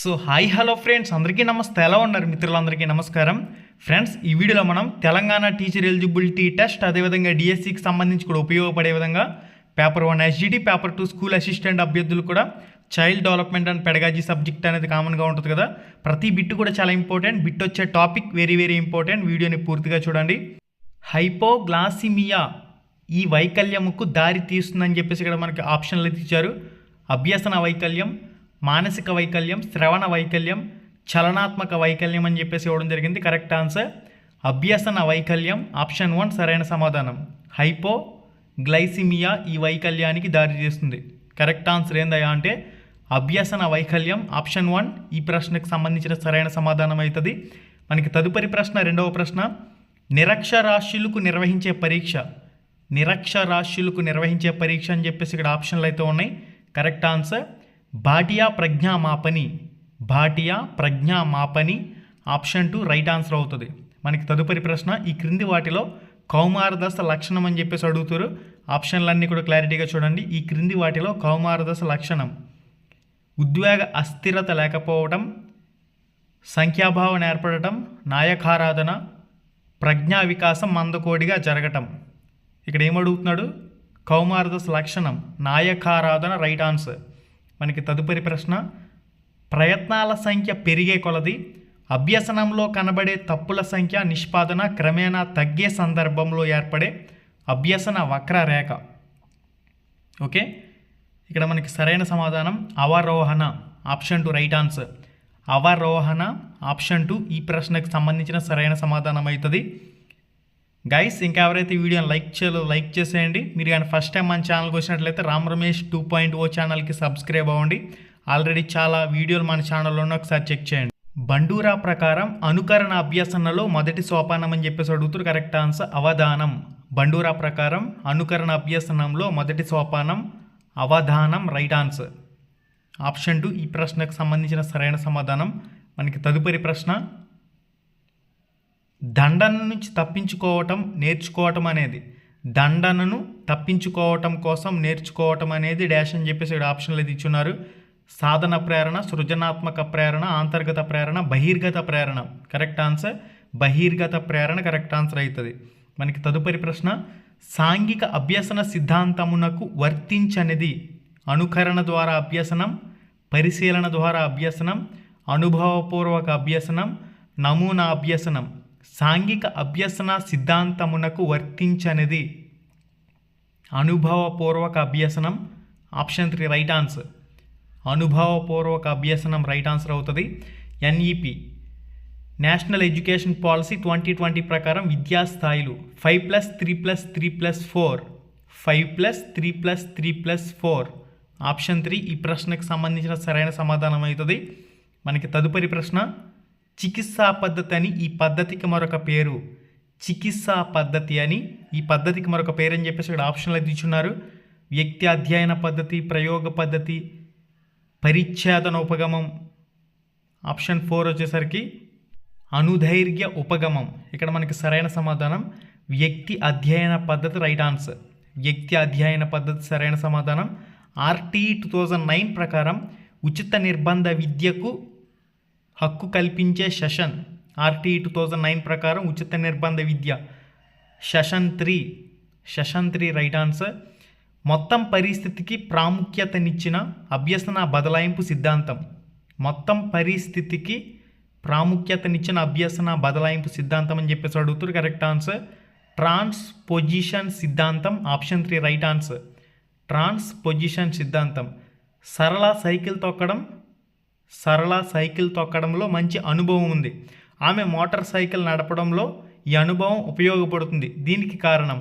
So hi hello friends, అందరికీ నమస్తే. ఎలా ఉన్నారు మిత్రులందరికీ నమస్కారం. ఫ్రెండ్స్, ఈ వీడియోలో మనం తెలంగాణ టీచర్ ఎలిజిబిలిటీ టెస్ట్, అదేవిధంగా డిఎస్సికి సంబంధించి కూడా ఉపయోగపడే విధంగా paper 1 SGT, paper 2 school assistant అభ్యర్థులు కూడా child development and pedagogy subject అనేది కామన్గా ఉంటుంది కదా. ప్రతి బిట్ కూడా చాలా ఇంపార్టెంట్. బిట్ వచ్చే టాపిక్ వెరీ ఇంపార్టెంట్. వీడియోని పూర్తిగా చూడండి. హైపోగ్లాసిమియా ఈ వైకల్యముకు దారి తీస్తుందని చెప్పేసి ఇక్కడ మనకి ఆప్షన్లు ఇచ్చారు. అభ్యసన వైకల్యం, మానసిక వైకల్యం, శ్రవణ వైకల్యం, చలనాత్మక వైకల్యం అని చెప్పేసి ఇవ్వడం జరిగింది. కరెక్ట్ ఆన్సర్ అభ్యసన వైకల్యం, ఆప్షన్ 1 సరైన సమాధానం. హైపోగ్లైసిమియా ఈ వైకల్యానికి దారి తీస్తుంది. కరెక్ట్ ఆన్సర్ ఏందయ్యా అంటే అభ్యసన వైకల్యం, ఆప్షన్ 1 ఈ ప్రశ్నకు సంబంధించిన సరైన సమాధానం అవుతుంది. మనకి తదుపరి ప్రశ్న, రెండవ ప్రశ్న. నిరక్షరాస్యులకు నిర్వహించే పరీక్ష, నిరక్షరాస్యులకు నిర్వహించే పరీక్ష అని చెప్పేసి ఇక్కడ ఆప్షన్లు అయితే ఉన్నాయి. కరెక్ట్ ఆన్సర్ భాటియా ప్రజ్ఞామాపని, భాటియా ప్రజ్ఞామాపని, ఆప్షన్ 2 రైట్ ఆన్సర్ అవుతుంది. మనకి తదుపరి ప్రశ్న. ఈ క్రింది వాటిలో కౌమారదశ లక్షణం అని చెప్పేసి అడుగుతారు. ఆప్షన్లన్నీ కూడా క్లారిటీగా చూడండి. ఈ క్రింది వాటిలో కౌమారదశ లక్షణం: ఉద్వేగ అస్థిరత లేకపోవడం, సంఖ్యాభావం ఏర్పడటం, నాయకారాధన, ప్రజ్ఞా వికాసం మందకోడిగా జరగటం. ఇక్కడ ఏమడుగుతున్నాడు? కౌమారదశ లక్షణం, నాయకారాధన రైట్ ఆన్సర్. మనకి తదుపరి ప్రశ్న. ప్రయత్నాల సంఖ్య పెరిగే కొలది అభ్యసనంలో కనబడే తప్పుల సంఖ్య నిష్పాదన క్రమేణా తగ్గే సందర్భంలో ఏర్పడే అభ్యసన వక్రరేఖ. ఓకే, ఇక్కడ మనకి సరైన సమాధానం అవరోహణ, ఆప్షన్ 2 రైట్ ఆన్సర్. అవరోహణ, ఆప్షన్ 2 ఈ ప్రశ్నకు సంబంధించిన సరైన సమాధానం అవుతుంది. గైస్, ఇంకా ఎవరైతే ఈ వీడియోని లైక్ చేయలేదో లైక్ చేసేయండి. మీరు కానీ ఫస్ట్ టైం మన ఛానల్కి వచ్చినట్లయితే రామ్ రమేష్ 2.0 ఛానల్కి సబ్స్క్రైబ్ అవ్వండి. ఆల్రెడీ చాలా వీడియోలు మన ఛానల్లో ఉన్న, ఒకసారి చెక్ చేయండి. బండూరా ప్రకారం అనుకరణ అభ్యసనలో మొదటి సోపానం అని చెప్పేసి అడుగుతారు. కరెక్ట్ ఆన్సర్ అవధానం. బండూరా ప్రకారం అనుకరణ అభ్యసనంలో మొదటి సోపానం అవధానం రైట్ ఆన్సర్. ఆప్షన్ 2 ఈ ప్రశ్నకు సంబంధించిన సరైన సమాధానం. మనకి తదుపరి ప్రశ్న. దండన నుంచి తప్పించుకోవటం నేర్చుకోవటం అనేది, దండనను తప్పించుకోవటం కోసం నేర్చుకోవటం అనేది డాష్ అని చెప్పేసి ఇక్కడ ఆప్షన్లు అయితే ఇచ్చున్నారు. సాధన ప్రేరణ, సృజనాత్మక ప్రేరణ, అంతర్గత ప్రేరణ, బహిర్గత ప్రేరణ. కరెక్ట్ ఆన్సర్ బహిర్గత ప్రేరణ కరెక్ట్ ఆన్సర్ అవుతుంది. మనకి తదుపరి ప్రశ్న. సాంఘిక అభ్యసన సిద్ధాంతమునకు వర్తించనిది అనుకరణ ద్వారా అభ్యసనం, పరిశీలన ద్వారా అభ్యసనం, అనుభవపూర్వక అభ్యసనం, నమూనా అభ్యసనం. సాంఘిక అభ్యసన సిద్ధాంతమునకు వర్తించనిది అనుభవపూర్వక అభ్యసనం, ఆప్షన్ 3 రైట్ ఆన్సర్. అనుభవపూర్వక అభ్యసనం రైట్ ఆన్సర్ అవుతుంది. ఎన్ఈపి నేషనల్ ఎడ్యుకేషన్ పాలసీ 2020 ప్రకారం విద్యాస్థాయిలు 5+3+3+4, 5+3+3+4, ఆప్షన్ 3 ఈ ప్రశ్నకు సంబంధించిన సరైన సమాధానం అవుతుంది. మనకి తదుపరి ప్రశ్న. చికిత్సా పద్ధతి అని ఈ పద్ధతికి మరొక పేరు, చికిత్సా పద్ధతి అని ఈ పద్ధతికి మరొక పేరు అని చెప్పేసి ఇక్కడ ఆప్షన్లు అయితే ఇచ్చున్నారు. వ్యక్తి అధ్యయన పద్ధతి, ప్రయోగ పద్ధతి, పరిచ్ఛేదన ఉపగమం. ఆప్షన్ 4 వచ్చేసరికి అనుధైర్య ఉపగమం. ఇక్కడ మనకి సరైన సమాధానం వ్యక్తి అధ్యయన పద్ధతి రైట్ ఆన్సర్. వ్యక్తి అధ్యయన పద్ధతి సరైన సమాధానం. ఆర్టీఈ 2009 ప్రకారం ఉచిత నిర్బంధ విద్యకు హక్కు కల్పించే సెషన్, ఆర్టీఈ 2009 ప్రకారం ఉచిత నిర్బంధ విద్య సెషన్ 3 రైట్ ఆన్సర్. మొత్తం పరిస్థితికి ప్రాముఖ్యతనిచ్చిన అభ్యసన బదలాయింపు సిద్ధాంతం, మొత్తం పరిస్థితికి ప్రాముఖ్యతనిచ్చిన అభ్యసన బదలాయింపు సిద్ధాంతం అని చెప్పేసి అడుగుతారు. కరెక్ట్ ఆన్సర్ ట్రాన్స్పోజిషన్ సిద్ధాంతం, ఆప్షన్ 3 రైట్ ఆన్సర్. ట్రాన్స్పోజిషన్ సిద్ధాంతం. సరళ సైకిల్ తొక్కడంలో మంచి అనుభవం ఉంది. ఆమె మోటార్ సైకిల్ నడపడంలో ఈ అనుభవం ఉపయోగపడుతుంది. దీనికి కారణం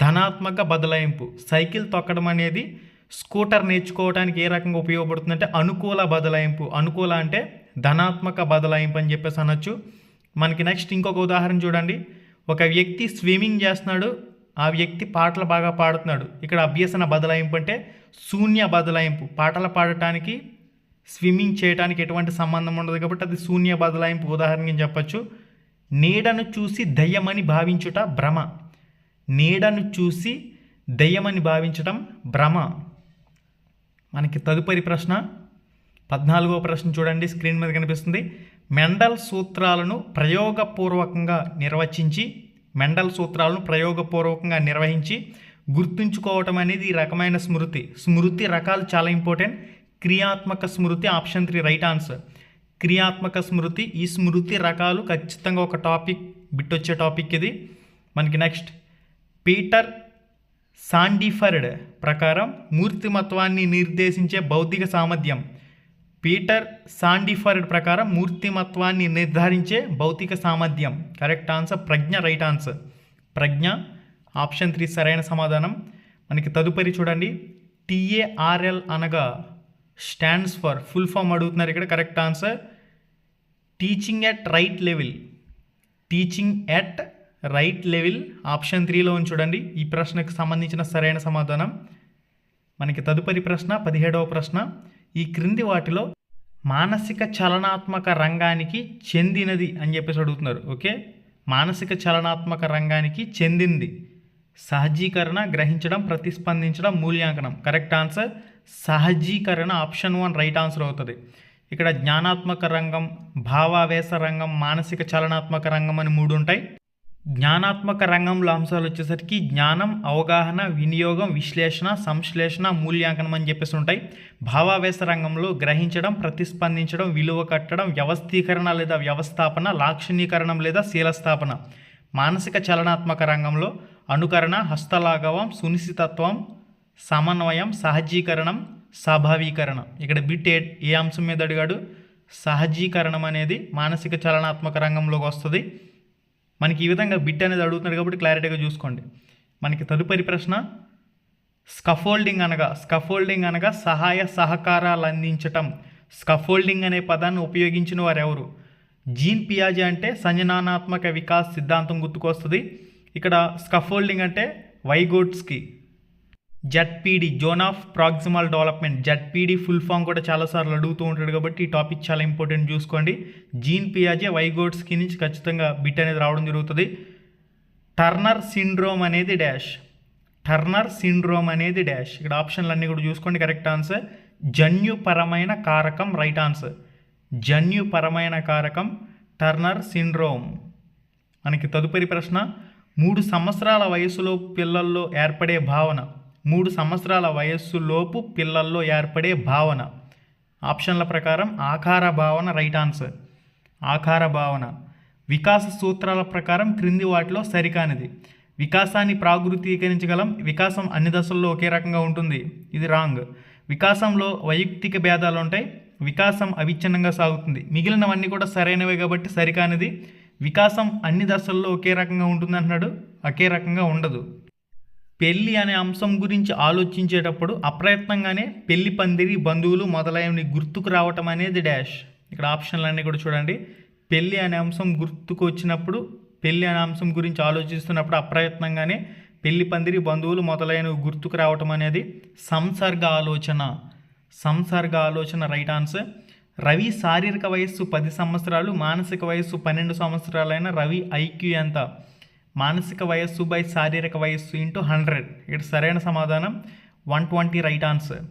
ధనాత్మక బదలాయింపు. సైకిల్ తొక్కడం అనేది స్కూటర్ నేర్చుకోవడానికి ఏ రకంగా ఉపయోగపడుతుందంటే అనుకూల బదలాయింపు. అనుకూల అంటే ధనాత్మక బదలాయింపు అని చెప్పేసి అనొచ్చు. మనకి నెక్స్ట్ ఇంకొక ఉదాహరణ చూడండి. ఒక వ్యక్తి స్విమ్మింగ్ చేస్తున్నాడు, ఆ వ్యక్తి పాటలు బాగా పాడుతున్నాడు. ఇక్కడ అభ్యసన బదలాయింపు అంటే శూన్య బదలాయింపు. పాటలు పాడటానికి స్విమ్మింగ్ చేయడానికి ఎటువంటి సంబంధం ఉండదు కాబట్టి అది శూన్య బదలాయింపు ఉదాహరణగా చెప్పచ్చు. నీడను చూసి దయ్యమని భావించుట భ్రమ, నీడను చూసి దయ్యమని భావించటం భ్రమ. మనకి తదుపరి ప్రశ్న. 14వ ప్రశ్న చూడండి, స్క్రీన్ మీద కనిపిస్తుంది. మెండల్ సూత్రాలను ప్రయోగపూర్వకంగా నిర్వహించి గుర్తుంచుకోవటం అనేది ఈ రకమైన స్మృతి. స్మృతి రకాలు చాలా ఇంపార్టెంట్. క్రియాత్మక స్మృతి ఆప్షన్ 3 రైట్ ఆన్సర్. క్రియాత్మక స్మృతి. ఈ స్మృతి రకాలు ఖచ్చితంగా ఒక టాపిక్ బిట్ వచ్చే టాపిక్ ఇది. మనకి నెక్స్ట్, పీటర్ సాండిఫర్డ్ ప్రకారం మూర్తిమత్వాన్ని నిర్దేశించే బౌద్ధిక సామర్థ్యం. పీటర్ సాండిఫర్డ్ ప్రకారం మూర్తిమత్వాన్ని నిర్ధారించే భౌతిక సామర్థ్యం. కరెక్ట్ ఆన్సర్ ప్రజ్ఞ, రైట్ ఆన్సర్. ప్రజ్ఞ ఆప్షన్ 3 సరైన సమాధానం. మనకి తదుపరి చూడండి, TARL అనగా స్టాండ్స్ ఫర్, ఫుల్ ఫామ్ అడుగుతున్నారు ఇక్కడ. Correct answer teaching at right level. Teaching at right level option 3లో చూడండి. ఈ ప్రశ్నకు సంబంధించిన సరైన సమాధానం. మనకి తదుపరి ప్రశ్న 17వ ప్రశ్న. ఈ క్రింది వాటిలో మానసిక చలనాత్మక రంగానికి చెందినది అని చెప్పేసి అడుగుతున్నారు. ఓకే, మానసిక చలనాత్మక రంగానికి చెందింది. సహజీకరణ, గ్రహించడం, ప్రతిస్పందించడం, మూల్యాంకనం. కరెక్ట్ ఆన్సర్ సహజీకరణ ఆప్షన్ 1 రైట్ ఆన్సర్ అవుతుంది. ఇక్కడ జ్ఞానాత్మక రంగం, భావావేశ రంగం, మానసిక చలనాత్మక రంగం అని 3 ఉంటాయి. జ్ఞానాత్మక రంగంలో అంశాలు వచ్చేసరికి జ్ఞానం, అవగాహన, వినియోగం, విశ్లేషణ, సంశ్లేషణ, మూల్యాంకనం అని చెప్పేసి ఉంటాయి. భావావేశ రంగంలో గ్రహించడం, ప్రతిస్పందించడం, విలువ కట్టడం, వ్యవస్థీకరణ లేదా వ్యవస్థాపన, లాక్షణీకరణం లేదా శీలస్థాపన. మానసిక చలనాత్మక రంగంలో అనుకరణ, హస్తలాఘవం, సునిశ్చితత్వం, సమన్వయం, సహజీకరణం, స్వాభావీకరణ. ఇక్కడ బిట్ ఏ అంశం మీద అడిగాడు? సహజీకరణం అనేది మానసిక చలనాత్మక రంగంలోకి వస్తుంది. మనకి ఈ విధంగా బిట్ అనేది అడుగుతున్నారు కాబట్టి క్లారిటీగా చూసుకోండి. మనకి తదుపరి ప్రశ్న, స్కఫోల్డింగ్ అనగా సహాయ సహకారాలు అందించటం. స్కఫోల్డింగ్ అనే పదాన్ని ఉపయోగించిన వారు ఎవరు? జీన్ పియాజే అంటే సంజ్ఞానాత్మక వికాస్ సిద్ధాంతం గుర్తుకొస్తుంది. ఇక్కడ స్కఫోల్డింగ్ అంటే Vygotsky. ZPD zone of proximal development, ZPD full form కూడా చాలాసార్లు అడుగుతూ ఉంటాడు కాబట్టి ఈ టాపిక్ చాలా ఇంపార్టెంట్ చూసుకోండి. జీన్ పియాజే, వైగోట్స్కి నుంచి ఖచ్చితంగా బిట్ అనేది రావడం జరుగుతుంది. టర్నర్ సిండ్రోమ్ అనేది డాష్. ఇక్కడ ఆప్షన్లు అన్నీ కూడా చూసుకోండి. కరెక్ట్ ఆన్సర్ జన్యుపరమైన కారకం, రైట్ ఆన్సర్. జన్యుపరమైన కారకం టర్నర్ సిండ్రోమ్. మనకి తదుపరి ప్రశ్న, 3 సంవత్సరాల వయసులో పిల్లల్లో ఏర్పడే భావన. 3 సంవత్సరాల వయస్సులోపు పిల్లల్లో ఏర్పడే భావన. ఆప్షన్ల ప్రకారం ఆకార భావన, రైట్ ఆన్సర్. ఆకార భావన. వికాస సూత్రాల ప్రకారం క్రింది వాటిలో సరికానిది. వికాసాన్ని ప్రాగృతీకరించగలం. వికాసం అన్ని దశల్లో ఒకే రకంగా ఉంటుంది. ఇది రాంగ్. వికాసంలో వైయక్తిక భేదాలు ఉంటాయి. వికాసం అవిచ్ఛిన్నంగా సాగుతుంది. మిగిలినవన్నీ కూడా సరైనవే కాబట్టి సరికానిది. వికాసం అన్ని దశల్లో ఒకే రకంగా ఉంటుంది అంటున్నాడు, ఒకే రకంగా ఉండదు. పెళ్ళి అనే అంశం గురించి ఆలోచించేటప్పుడు అప్రయత్నంగానే పెళ్లి పందిరి, బంధువులు మొదలైనవి గుర్తుకు రావటం అనేది డాష్. ఇక్కడ ఆప్షన్లన్నీ కూడా చూడండి. పెళ్ళి అనే అంశం గుర్తుకు వచ్చినప్పుడు, పెళ్ళి అనే అంశం గురించి ఆలోచిస్తున్నప్పుడు అప్రయత్నంగానే పెళ్లి పందిరి, బంధువులు మొదలైనవి గుర్తుకు రావటం అనేది సంసర్గ ఆలోచన, రైట్ ఆన్సర్. రవి శారీరక వయస్సు 10 సంవత్సరాలు, మానసిక వయస్సు 12 సంవత్సరాలైన రవి ఐక్యూ ఎంత? మానసిక వయస్సు బై శారీరక వయస్సు ఇంటూ 100. ఇక్కడ సరైన సమాధానం 120 రైట్ ఆన్సర్.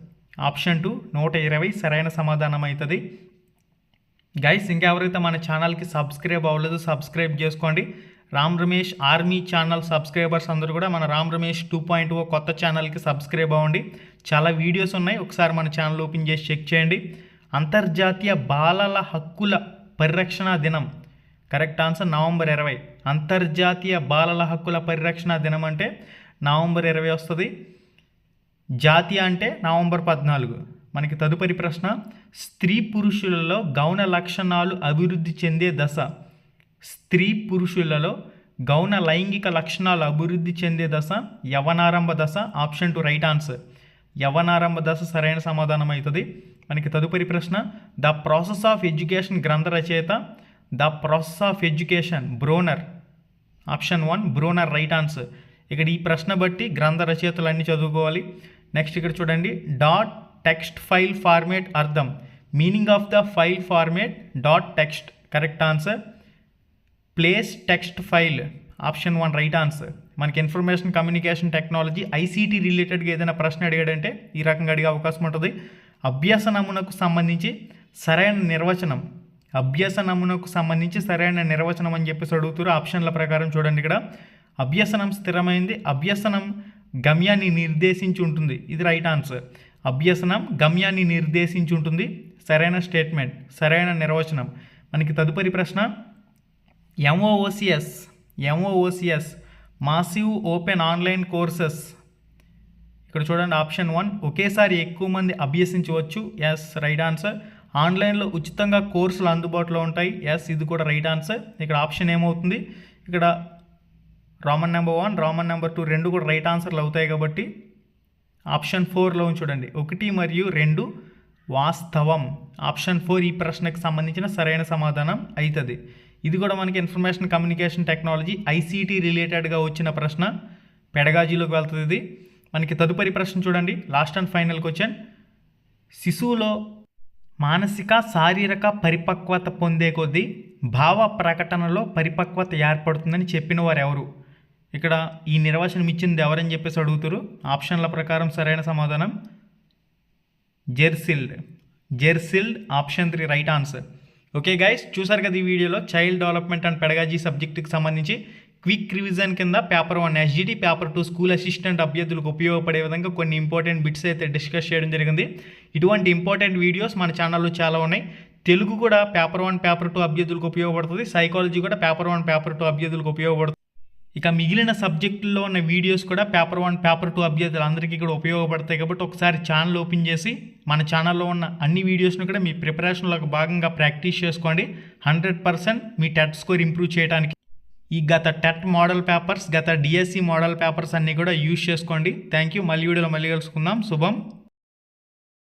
ఆప్షన్ 2 120 సరైన సమాధానం అవుతుంది. గైస్, ఇంకెవరైతే మన ఛానల్కి సబ్స్క్రైబ్ అవ్వలేదు సబ్స్క్రైబ్ చేసుకోండి. Ram Ramesh army channel subscribers అందరూ కూడా మన రామ్ రమేష్ 2.0 కొత్త ఛానల్కి సబ్స్క్రైబ్ అవ్వండి. చాలా వీడియోస్ ఉన్నాయి, ఒకసారి మన ఛానల్ ఓపెన్ చేసి చెక్ చేయండి. అంతర్జాతీయ బాలల హక్కుల పరిరక్షణ దినం. Correct answer November 20. అంతర్జాతీయ బాలల హక్కుల పరిరక్షణ దినం అంటే నవంబర్ 20 వస్తుంది. జాతీయ అంటే నవంబర్ 14. మనకి తదుపరి ప్రశ్న, స్త్రీ పురుషులలో గౌణ లక్షణాలు అభివృద్ధి చెందే దశ. స్త్రీ పురుషులలో గౌణ లైంగిక లక్షణాలు అభివృద్ధి చెందే దశ యవనారంభ దశ. Option 2 right answer. యవనారంభ దశ సరైన సమాధానం అవుతుంది. మనకి తదుపరి ప్రశ్న, ద ప్రాసెస్ ఆఫ్ ఎడ్యుకేషన్ గ్రంథ రచయిత. The process of education Bruner. Option 1 Bruner right answer. ఇక్కడ ఈ ప్రశ్న బట్టి గ్రంథ రచయితలు అన్నీ చదువుకోవాలి. నెక్స్ట్ ఇక్కడ చూడండి, డాట్ టెక్స్ట్ ఫైల్ ఫార్మేట్ అర్థం. Meaning of the file format dot text. Correct answer place text file. Option 1 right answer. మనకి ఇన్ఫర్మేషన్ కమ్యూనికేషన్ టెక్నాలజీ ICT రిలేటెడ్గా ఏదైనా ప్రశ్న అడిగాడంటే ఈ రకంగా అడిగే అవకాశం ఉంటుంది. అభ్యసనమునకు సంబంధించి సరైన నిర్వచనం. అభ్యసనమునకు సంబంధించి సరైన నిర్వచనం అని చెప్పేసి అడుగుతారు. ఆప్షన్ల ప్రకారం చూడండి. ఇక్కడ అభ్యసనం స్థిరమైంది, అభ్యసనం గమ్యాన్ని నిర్దేశించి ఉంటుంది. ఇది రైట్ ఆన్సర్. అభ్యసనం గమ్యాన్ని నిర్దేశించి ఉంటుంది, సరైన స్టేట్మెంట్, సరైన నిర్వచనం. మనకి తదుపరి ప్రశ్న ఎంఓఓసిఎస్ మాసివ్ ఓపెన్ ఆన్లైన్ కోర్సెస్. ఇక్కడ చూడండి ఆప్షన్ 1 ఒకేసారి ఎక్కువ మంది అభ్యసించవచ్చు. Yes, right answer. ఆన్లైన్లో ఉచితంగా కోర్సులు అందుబాటులో ఉంటాయి. ఎస్, ఇది కూడా రైట్ ఆన్సర్. ఇక్కడ ఆప్షన్ ఏమవుతుంది, ఇక్కడ రోమన్ నెంబర్ 1 రోమన్ నెంబర్ 2 రెండు కూడా రైట్ ఆన్సర్లు అవుతాయి కాబట్టి ఆప్షన్ 4లో చూడండి 1 మరియు 2 వాస్తవం. ఆప్షన్ 4 ఈ ప్రశ్నకు సంబంధించిన సరైన సమాధానం అవుతుంది. ఇది కూడా మనకి ఇన్ఫర్మేషన్ కమ్యూనికేషన్ టెక్నాలజీ ఐసీటీ రిలేటెడ్గా వచ్చిన ప్రశ్న, పెడగాజీలోకి వెళ్తుంది ఇది. మనకి తదుపరి ప్రశ్న చూడండి, లాస్ట్ అండ్ ఫైనల్ క్వశ్చన్. శిశువులో మానసిక శారీరక పరిపక్వత పొందే కొద్దీ భావ ప్రకటనలో పరిపక్వత ఏర్పడుతుందని చెప్పిన వారు ఎవరు? ఇక్కడ ఈ నిర్వచనం ఇచ్చింది ఎవరని చెప్పేసి అడుగుతారు. ఆప్షన్ల ప్రకారం సరైన సమాధానం Jersild. Option 3 right answer. Okay guys, చూసారు కదా ఈ వీడియోలో చైల్డ్ డెవలప్మెంట్ అండ్ పెడగాజీ సబ్జెక్టుకి సంబంధించి క్విక్ రివిజన్ కింద paper 1 SGT, paper 2 school assistant అభ్యర్థులకు ఉపయోగపడే విధంగా కొన్ని ఇంపార్టెంట్ బిట్స్ అయితే డిస్కస్ చేయడం జరిగింది. ఇటువంటి ఇంపార్టెంట్ వీడియోస్ మన ఛానల్లో చాలా ఉన్నాయి. తెలుగు కూడా పేపర్ 1 పేపర్ 2 అభ్యర్థులకు ఉపయోగపడుతుంది, సైకాలజీ కూడా పేపర్ 1 పేపర్ 2 అభ్యర్థులకు ఉపయోగపడుతుంది. ఇక మిగిలిన సబ్జెక్టుల్లో ఉన్న వీడియోస్ కూడా పేపర్ 1 పేపర్ 2 అభ్యర్థులందరికీ కూడా ఉపయోగపడతాయి. కాబట్టి ఒకసారి ఛానల్ ఓపెన్ చేసి మన ఛానల్లో ఉన్న అన్ని వీడియోస్ను కూడా మీ ప్రిపరేషన్లో భాగంగా ప్రాక్టీస్ చేసుకోండి. 100% మీ టెట్ స్కోర్ ఇంప్రూవ్ చేయడానికి ఈ గత టెట్ మోడల్ పేపర్స్, గత డిఎస్సి మోడల్ పేపర్స్ అన్నీ కూడా యూజ్ చేసుకోండి. Thank you. మళ్ళీ వీడియోలో మళ్ళీ కలుసుకుందాం. శుభం.